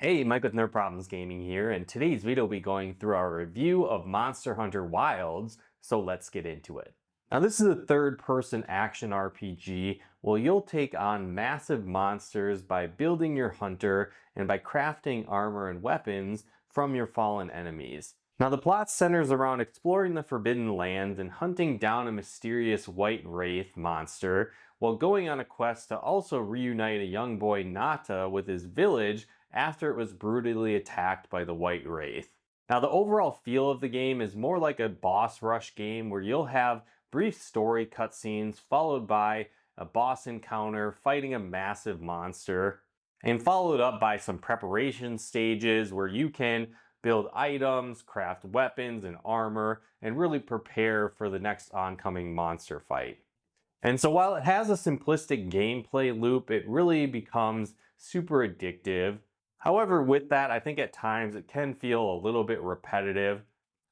Hey, Mike with Nerd Problems Gaming here, and today's video will be going through our review of Monster Hunter Wilds, so let's get into it. Now this is a third-person action RPG where you'll take on massive monsters by building your hunter and by crafting armor and weapons from your fallen enemies. Now the plot centers around exploring the Forbidden Lands and hunting down a mysterious white Wraith monster, while going on a quest to also reunite a young boy Nata with his village after it was brutally attacked by the White Wraith. Now the overall feel of the game is more like a boss rush game where you'll have brief story cutscenes followed by a boss encounter fighting a massive monster, and followed up by some preparation stages where you can build items, craft weapons and armor, and really prepare for the next oncoming monster fight. And so while it has a simplistic gameplay loop, it really becomes super addictive. However, with that, I think at times it can feel a little bit repetitive,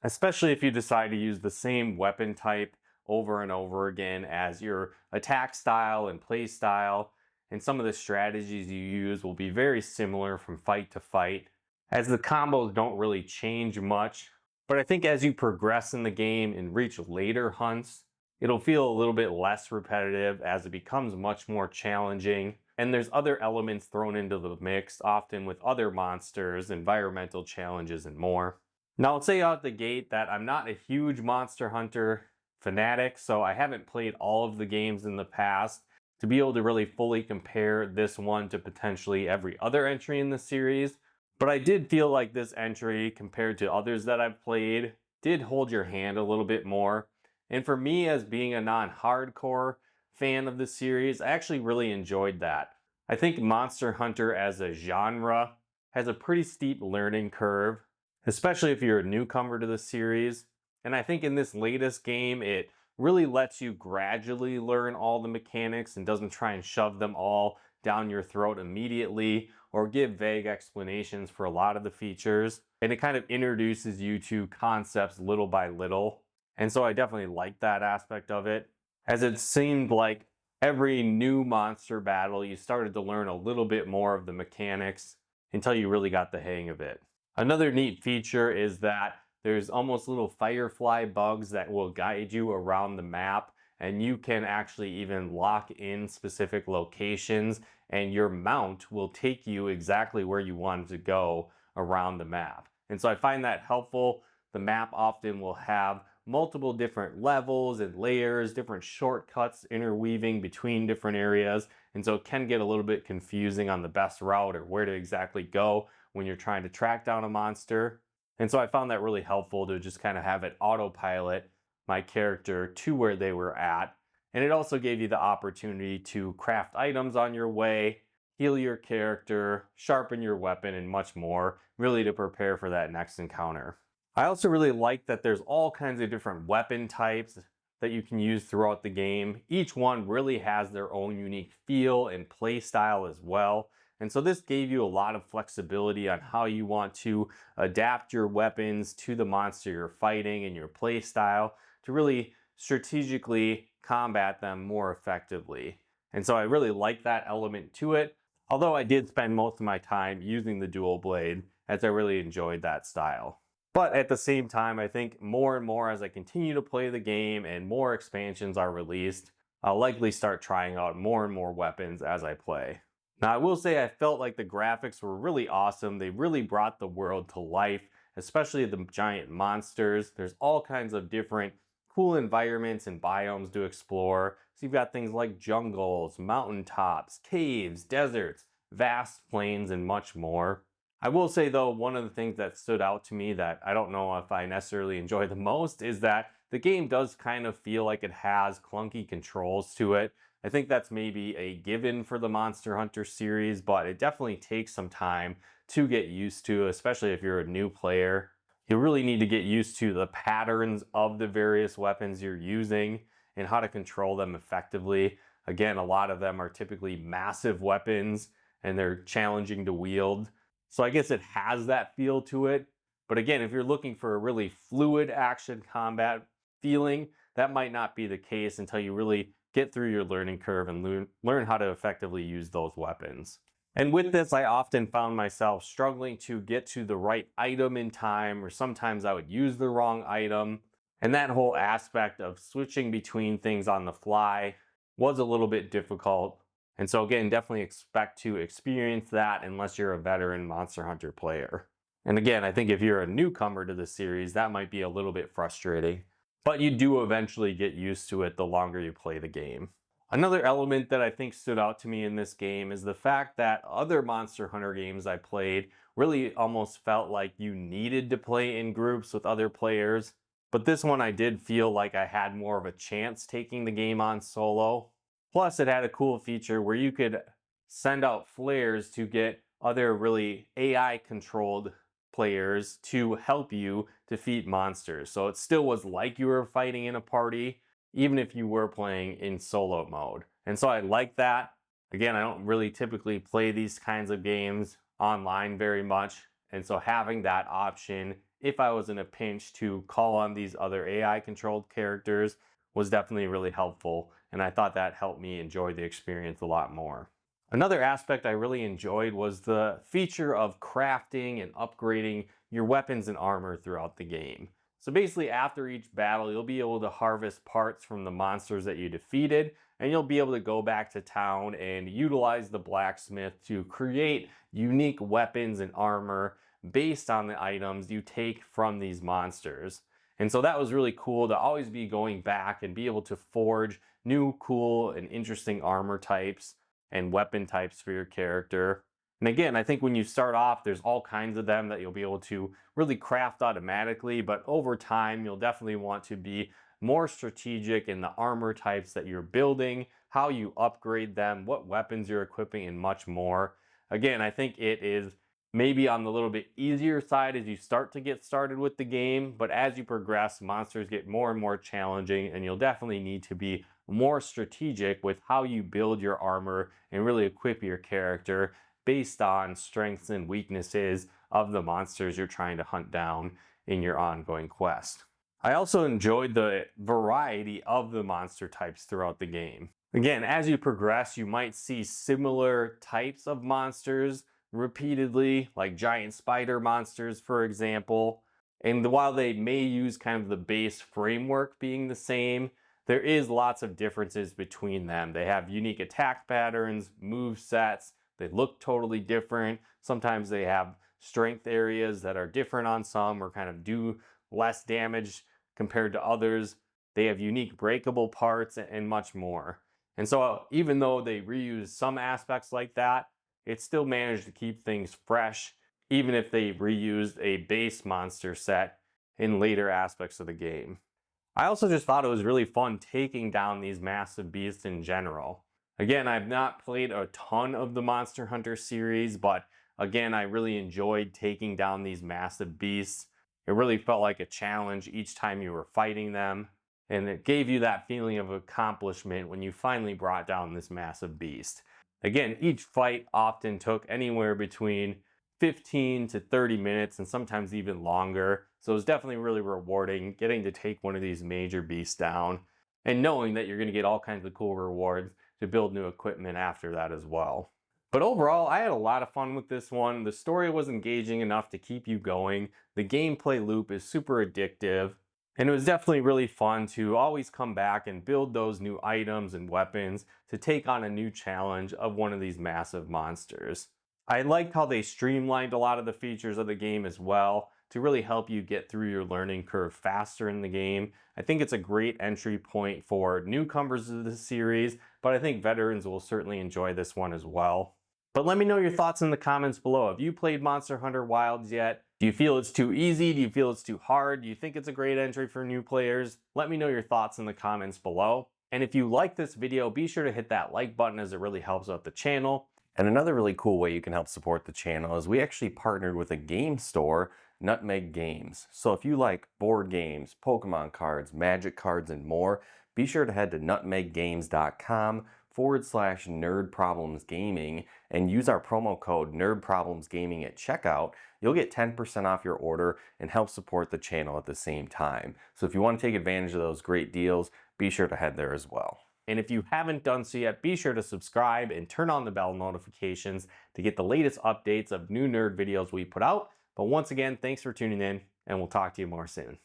especially if you decide to use the same weapon type over and over again as your attack style and play style, and some of the strategies you use will be very similar from fight to fight, as the combos don't really change much. But I think as you progress in the game and reach later hunts, it'll feel a little bit less repetitive as it becomes much more challenging. And there's other elements thrown into the mix, often with other monsters, environmental challenges, and more. Now, I'll say out the gate that I'm not a huge Monster Hunter fanatic, so I haven't played all of the games in the past to be able to really fully compare this one to potentially every other entry in the series. But I did feel like this entry, compared to others that I've played, did hold your hand a little bit more. And for me, as being a non-hardcore fan of the series, I actually really enjoyed that. I think Monster Hunter as a genre has a pretty steep learning curve, especially if you're a newcomer to the series. And I think in this latest game, it really lets you gradually learn all the mechanics and doesn't try and shove them all down your throat immediately or give vague explanations for a lot of the features. And it kind of introduces you to concepts little by little. And so I definitely like that aspect of it, as it seemed like every new monster battle you started to learn a little bit more of the mechanics until you really got the hang of it. Another neat feature is that there's almost little firefly bugs that will guide you around the map, and you can actually even lock in specific locations and your mount will take you exactly where you want to go around the map. And so I find that helpful. The map often will have multiple different levels and layers, different shortcuts interweaving between different areas, and so it can get a little bit confusing on the best route or where to exactly go when you're trying to track down a monster. And so I found that really helpful to just kind of have it autopilot my character to where they were at. And it also gave you the opportunity to craft items on your way, heal your character, sharpen your weapon, and much more, really to prepare for that next encounter. I also really like that there's all kinds of different weapon types that you can use throughout the game. Each one really has their own unique feel and play style as well. And so this gave you a lot of flexibility on how you want to adapt your weapons to the monster you're fighting and your play style to really strategically combat them more effectively. And so I really like that element to it, although I did spend most of my time using the dual blade, as I really enjoyed that style. But at the same time, I think more and more as I continue to play the game and more expansions are released, I'll likely start trying out more and more weapons as I play. Now, I will say I felt like the graphics were really awesome. They really brought the world to life, especially the giant monsters. There's all kinds of different cool environments and biomes to explore. So you've got things like jungles, mountaintops, caves, deserts, vast plains, and much more. I will say though, one of the things that stood out to me that I don't know if I necessarily enjoy the most is that the game does kind of feel like it has clunky controls to it. I think that's maybe a given for the Monster Hunter series, but it definitely takes some time to get used to, especially if you're a new player. You really need to get used to the patterns of the various weapons you're using and how to control them effectively. Again, a lot of them are typically massive weapons and they're challenging to wield. So I guess it has that feel to it. But again, if you're looking for a really fluid action combat feeling, that might not be the case until you really get through your learning curve and learn how to effectively use those weapons. And with this, I often found myself struggling to get to the right item in time, or sometimes I would use the wrong item. And that whole aspect of switching between things on the fly was a little bit difficult. And so again, definitely expect to experience that unless you're a veteran Monster Hunter player. And again, I think if you're a newcomer to the series, that might be a little bit frustrating. But you do eventually get used to it the longer you play the game. Another element that I think stood out to me in this game is the fact that other Monster Hunter games I played really almost felt like you needed to play in groups with other players. But this one I did feel like I had more of a chance taking the game on solo. Plus it had a cool feature where you could send out flares to get other really AI controlled players to help you defeat monsters. So it still was like you were fighting in a party, even if you were playing in solo mode. And so I like that. Again, I don't really typically play these kinds of games online very much. And so having that option, if I was in a pinch to call on these other AI controlled characters, was definitely really helpful. And I thought that helped me enjoy the experience a lot more. Another aspect I really enjoyed was the feature of crafting and upgrading your weapons and armor throughout the game. So basically after each battle, you'll be able to harvest parts from the monsters that you defeated, and you'll be able to go back to town and utilize the blacksmith to create unique weapons and armor based on the items you take from these monsters. And so that was really cool to always be going back and be able to forge new, cool, and interesting armor types and weapon types for your character. And again, I think when you start off, there's all kinds of them that you'll be able to really craft automatically, but over time, you'll definitely want to be more strategic in the armor types that you're building, how you upgrade them, what weapons you're equipping, and much more. Again, I think it is maybe on the little bit easier side as you start to get started with the game, but as you progress, monsters get more and more challenging, and you'll definitely need to be more strategic with how you build your armor and really equip your character based on strengths and weaknesses of the monsters you're trying to hunt down in your ongoing quest. I also enjoyed the variety of the monster types throughout the game. Again, as you progress, you might see similar types of monsters repeatedly, like giant spider monsters, for example. And while they may use kind of the base framework being the same, there is lots of differences between them. They have unique attack patterns, move sets, they look totally different. Sometimes they have strength areas that are different on some or kind of do less damage compared to others. They have unique breakable parts and much more. And so even though they reuse some aspects like that, it still managed to keep things fresh, even if they reused a base monster set in later aspects of the game. I also just thought it was really fun taking down these massive beasts in general. Again, I've not played a ton of the Monster Hunter series, but again, I really enjoyed taking down these massive beasts. It really felt like a challenge each time you were fighting them, and it gave you that feeling of accomplishment when you finally brought down this massive beast. Again, each fight often took anywhere between 15 to 30 minutes and sometimes even longer. So it was definitely really rewarding getting to take one of these major beasts down and knowing that you're going to get all kinds of cool rewards to build new equipment after that as well. But overall, I had a lot of fun with this one. The story was engaging enough to keep you going. The gameplay loop is super addictive. And it was definitely really fun to always come back and build those new items and weapons to take on a new challenge of one of these massive monsters. I liked how they streamlined a lot of the features of the game as well to really help you get through your learning curve faster in the game. I think it's a great entry point for newcomers to the series, but I think veterans will certainly enjoy this one as well. But let me know your thoughts in the comments below. Have you played Monster Hunter Wilds yet? Do you feel it's too easy? Do you feel it's too hard? Do you think it's a great entry for new players? Let me know your thoughts in the comments below. And if you like this video, be sure to hit that like button as it really helps out the channel. And another really cool way you can help support the channel is we actually partnered with a game store, Nutmeg Games. So if you like board games, Pokemon cards, Magic cards, and more, be sure to head to nutmeggames.com/nerdproblemsgaming and use our promo code nerdproblemsgaming at checkout. You'll get 10% off your order and help support the channel at the same time. So if you want to take advantage of those great deals, be sure to head there as well. And if you haven't done so yet, be sure to subscribe and turn on the bell notifications to get the latest updates of new nerd videos we put out. But once again, thanks for tuning in, and we'll talk to you more soon.